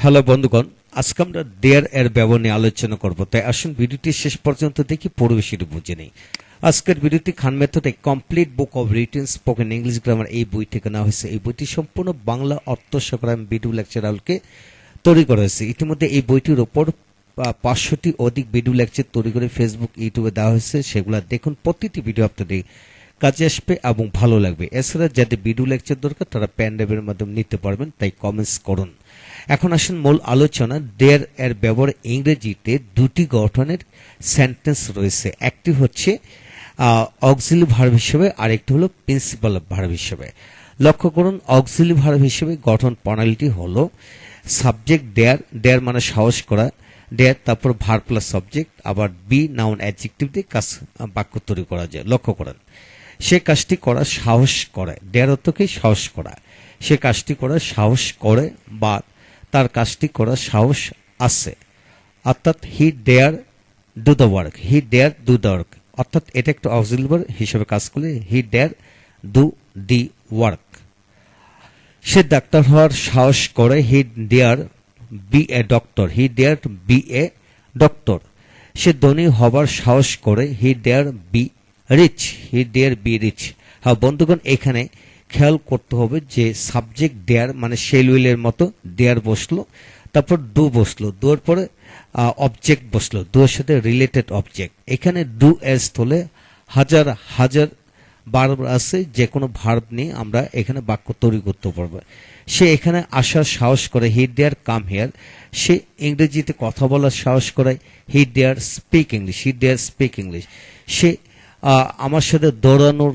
Hello বন্ধুগণ, আজকে আমরা দেয়ার এর ব্যবহার নিয়ে আলোচনা করব। তাই আসুন ভিডিওটি শেষ পর্যন্ত দেখি, পরিবেশটি বুঝে নেই। আজকের ভিডিওটি Khan method a complete book of written spoken English grammar এই বই থেকে নেওয়া হয়েছে। এই বইটি সম্পূর্ণ বাংলা অর্থ সহ ভিডিও লেকচারকে তৈরি করা হয়েছে। ইতিমধ্যে এই বইটির ওপর 500টি অধিক ভিডিও লেকচার তৈরি করে ফেসবুক, ইউটিউবে দেওয়া হয়েছে। সেগুলো দেখুন, প্রতিটি ভিডিও আপনাদের কাজে আসবে এবং ভালো লাগবে। এছাড়া যাদের ভিডিও লেকচার দরকার তারা পেন ড্রাইভের মাধ্যমে নিতে পারবেন, তাই কমেন্টস করুন। এখন আসুন মূল আলোচনা। দেয়ার এর ব্যবহার ইংরেজিতে দুটি গঠনের সেন্টেন্স রয়েছে। একটি হচ্ছে অক্সিলারি ভার্ব হিসেবে, আর একটি হলো প্রিন্সিপাল ভার্ব হিসেবে। লক্ষ্য করুন, অক্সিলারি ভার্ব হিসেবে গঠন প্রণালীটি হলো সাবজেক্ট দেয়ার, দেয়ার মানে সাহস করা, দেয়ার, তারপর ভার্ব প্লাস সাবজেক্ট, আবার বি নাউন অ্যাডজেক্টিভ দিয়ে বাক্য তৈরি করা যায়। লক্ষ্য করেন, সে কাজটি করা সাহস করে, দেয়ার অর্থ কি সাহস করা। সে কাজটি করা সাহস করে বা তার কাজটি করার সাহস আছে, অর্থাৎ he dare do the work, he dare do the work, অর্থাৎ এটা একটা অক্সিলারি ভার্ব হিসেবে কাজ করলে he dare do the work. সে ডাক্তার হওয়ার সাহস করে, he dare be a doctor, he dare be a doctor. সে ধনী হবার সাহস করে, he dare be rich, he dare be rich. হ্যাঁ বন্ধুগণ, এখানে খেয়াল করতে হবে যে সাবজেক্ট দেয়ার মানে শেল উইলের মতো দেয়ার বসলো, তারপর ডু বসলো, দুয়ের পরে অবজেক্ট বসলো, দুয়ের সাথে রিলেটেড অবজেক্ট। এখানে ডু এর স্থলে হাজার হাজার ভার্ব আছে, যে কোনো ভার্ব নিয়ে আমরা এখানে বাক্য তৈরি করতে পারবো। সে এখানে আসার সাহস করে, হি ডেয়ার কাম হেয়ার। সে ইংরেজিতে কথা বলার সাহস করে, he dare speak English, he dare speak English. সে আমার সাথে দৌড়ানোর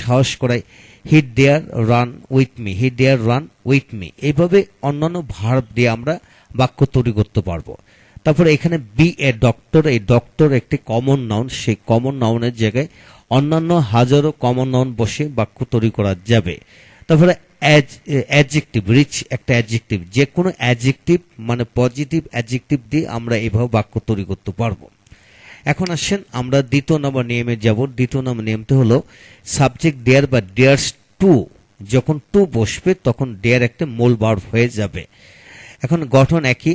সাহস করায়, he dare run with me, he dare run with me. এইভাবে অন্যান্য ভার্ব দিয়ে আমরা বাক্য তৈরি করতে পারবো। তারপরে এখানে বি এ ডক্টর, এই ডক্টর একটি কমন নাউন, সেই কমন নাউনের জায়গায় অন্যান্য হাজারো কমন নাউন বসে বাক্য তৈরি করা যাবে। তারপরে অ্যাডজেক্টিভ, রিচ একটা অ্যাডজেক্টিভ, যে কোনো অ্যাডজেক্টিভ মানে পজিটিভ অ্যাডজেক্টিভ দিয়ে আমরা এইভাবে বাক্য তৈরি করতে পারবো। এখন আসেন আমরা দ্বিতীয় নম্বর নিয়মে যাব। দ্বিতীয় নম্বর নিয়মটি হলো সাবজেক্ট দেয়ার বা ডেয়ার্স টু, যখন টু বসবে তখন ডেয়ার একটা মূল ভার্ব হয়ে যাবে। এখন গঠন একই,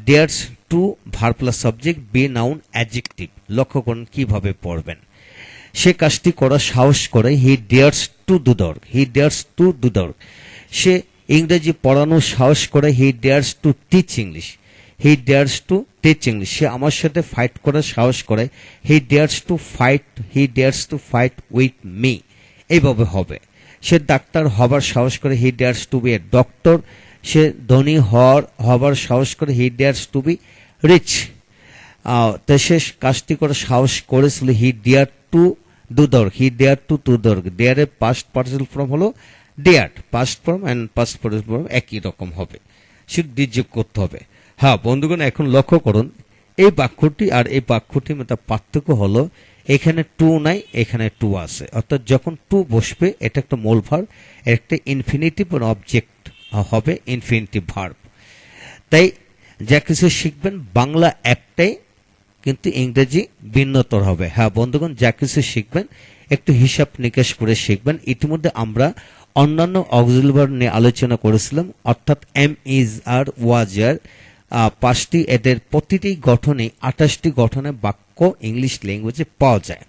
dares to verb plus subject be noun adjective. লক্ষ্য করুন কিভাবে পড়বেন। সে কাজটি করার সাহস করে, he dares to do the work, he dares to do the work. সে ইংরেজি পড়ানোর সাহস করে, he dares to teach English, he dares to teach English. সে আমার সাথে ফাইট করার সাহস করে, he dares to fight, he dares to fight with me. এইভাবে হবে। সে ডাক্তার হবার সাহস করে, he dares to be a doctor. সে ধনী হবার সাহস করে, he dares to be rich. তাই সে কাজটি করার সাহস করেছিল, he dare to do the work, he dare to do the work. ডেয়ারের পাস্ট পার্টিসিপল ফর্ম হলো dare, past form and past participle form একই রকম হবে, শুধু ডিযোগ করতে হবে। হ্যাঁ বন্ধুগণ, এখন লক্ষ্য করুন এই বাক্যটি আর এই বাক্যটির মধ্যে পার্থক্য হলো এখানে টু নাই, এখানে টু আছে। অর্থাৎ যখন টু বসবে এটা একটা মূল ভার্ব, একটা ইনফিনিটিভ অবজেক্ট হবে, ইনফিনিটিভ ভার্ব। তাই যা কিছু শিখবেন বাংলা একটাই, কিন্তু ইংরেজি ভিন্নতর হবে। হ্যাঁ বন্ধুগণ, যা কিছু শিখবেন একটু হিসাব নিকাশ করে শিখবেন। ইতিমধ্যে আমরা অন্যান্য অক্সিলারি ভার্ব নিয়ে আলোচনা করেছিলাম, অর্থাৎ এম ইজ আর ওয়াজ আর, 5টি, এদের প্রতিটি গঠনে 28টি গঠনে বাক্য ইংলিশ ল্যাঙ্গুয়েজে পাওয়া যায়।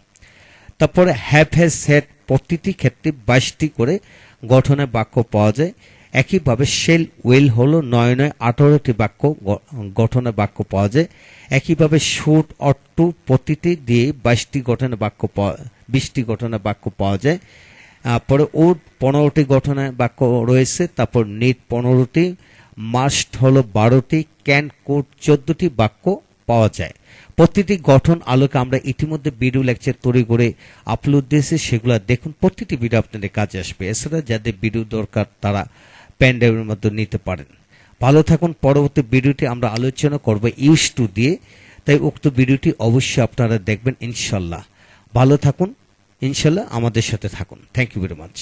তারপরে হ্যাভ হ্যাজ হ্যাড, প্রতিটি ক্ষেত্রে 22টি করে গঠনে বাক্য পাওয়া যায়। একইভাবে শেল উইল হলো 9 বাক্য গঠনে বাক্য পাওয়া যায়। একইভাবে শুড অর টু, প্রতিটি দিয়ে 22টি গঠনে বাক্য 20টি গঠনে বাক্য পাওয়া যায়। পরে উড 15টি গঠনে বাক্য রয়েছে। তারপর নিড 15টি, মাস্ট হলো 12টি, ক্যান কুড 14টি বাক্য পাওয়া যায়। প্রতিটি গঠন আলোকে আমরা ইতিমধ্যে ভিডিও লেকচার তৈরি করে আপলোড দিয়েছি, সেগুলো দেখুন, প্রতিটি ভিডিও আপনাদের কাজে আসবে। এছাড়া যাদের ভিডিও দরকার তারা পেন ড্রাইভের মধ্যে নিতে পারেন। ভালো থাকুন। পরবর্তী ভিডিওটি আমরা আলোচনা করব ইউজ টু দিয়ে, তাই উক্ত ভিডিওটি অবশ্যই আপনারা দেখবেন ইনশাল্লাহ। ভালো থাকুন, ইনশাল্লাহ আমাদের সাথে থাকুন। Thank you very much.